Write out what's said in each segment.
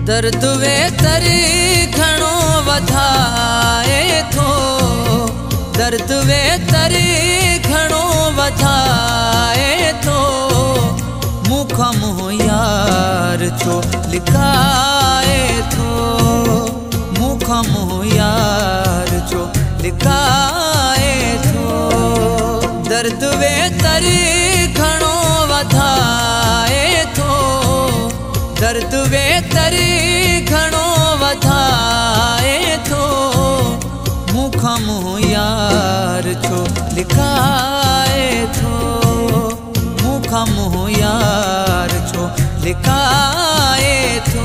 दर्द वे तरी घणो वधाए थो, दर्द वे तरी घणो वधाए थो। मुख मुँह यार छो लिकाए थो, मुख मुँह यार छो लिकाए थो। दर्द वे तरी घणो वधाए थो, दर्द वे तरी घणो वधाए थो। मुख मुँह यार छो लिकाए थो, मुख मुँह यार छो लिकाए थो।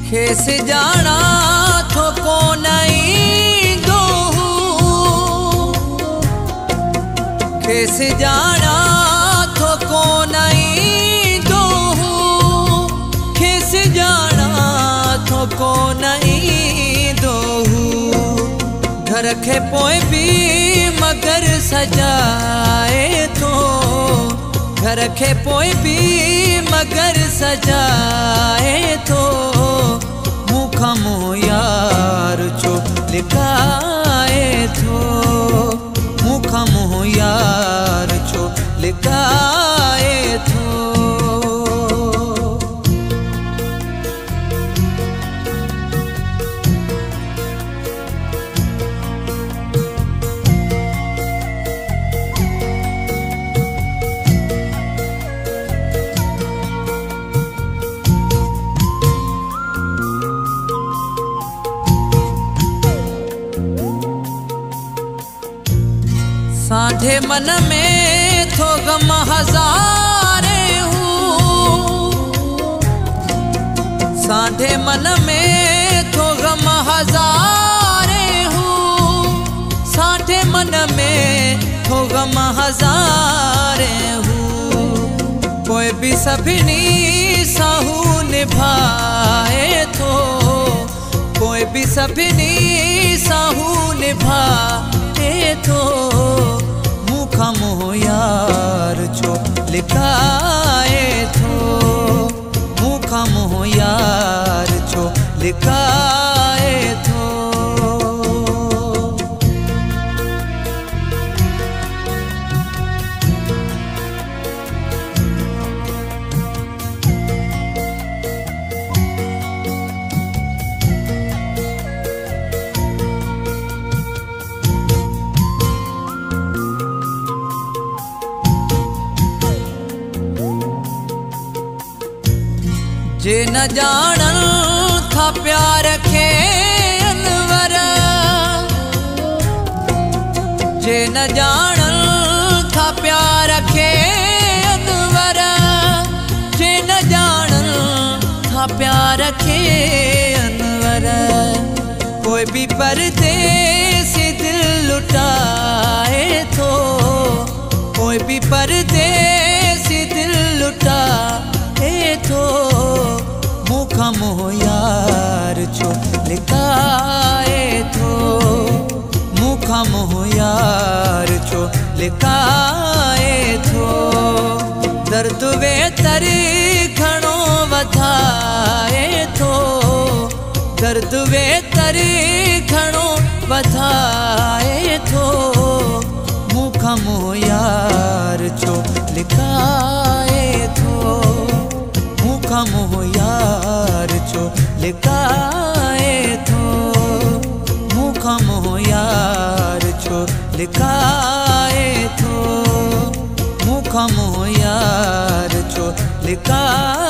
खेस जाना थो को नहीं दो, खेस जाना थो को नहीं दो, खेस जाना थो को नहीं दो। घर के पोए भी मगर सजाए थो, घर के पोए भी मगर सजाए थो। मुख मुँह यार छो लिकाए थो, मुख मुँह यार छो लिकाए थो। साढ़े मन में थो गम हजारे हूँ, साढ़े मन में थो गम हजारे हूँ, साढ़े मन में थो गम हजारे हूँ। कोई भी सभिनी साहू निभाए थो, कोई भी सभिनी साहू निभाए थो। मुख मुँह यार छो लिकाए थो, मुख मुँह यार छो लिकाए थो। जे न जानन था प्यार खे अनवर, जे न जानन था प्यार खे अनवर, जे न जानन था प्यार खे अनवर। कोई भी परदेसी दिल लुटाए थो, कोई भी परदेसी दिल लुटाए थो। मुख मुँह यार छो लिकाए थो, मुख मुँह यार छो लिकाए थो। दर्द वे तरी घणो वधाए थो, दर्द वे तरी घणो वधाए थो। मुख मुँह यार छो लिकाए थो, मुख मुँह यार छो लिकाए थो, मुख मुँह यार छो लिकाए थो, मुख मुँह यार छो लिकाए।